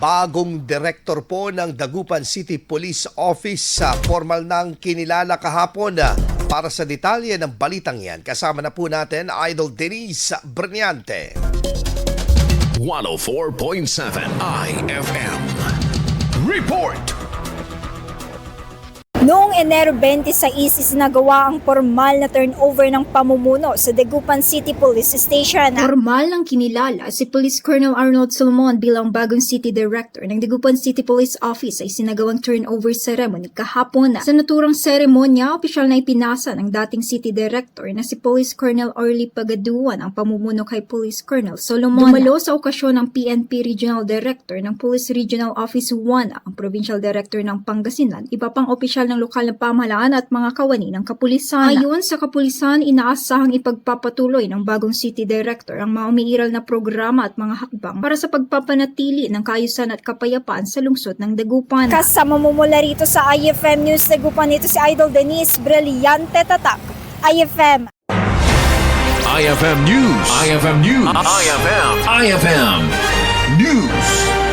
Bagong direktor po ng Dagupan City Police Office sa Pormal ng Kinilala kahapon. Para sa detalye ng balitang yan, kasama na po natin Idol Denise Brillante. 104.7 IFM Report. Noong Enero 26, isinagawa ang pormal na turnover ng pamumuno sa Dagupan City Police Station. Pormal ng kinilala si Police Colonel Arnold Solomon bilang bagong City Director ng Dagupan City Police Office ay sinagawang turnover ceremony kahapon. Sa naturang seremonya, opisyal na ipinasa ng dating City Director na si Police Colonel Orly Pagaduan ang pamumuno kay Police Colonel Solomon. Dumalo sa okasyon ng PNP Regional Director ng Police Regional Office 1, ang Provincial Director ng Pangasinan, iba pang opisyal ng lokal na pamahalaan at mga kawani ng kapulisan. Ayon sa kapulisan, inaasahang ipagpapatuloy ng bagong City Director ang mga umiiral na programa at mga hakbang para sa pagpapanatili ng kaayusan at kapayapaan sa lungsod ng Dagupan. Kasama mo mula rito sa IFM News Dagupan, ito si Idol Denise Brillante Tatak, IFM. IFM News. IFM News. IFM News.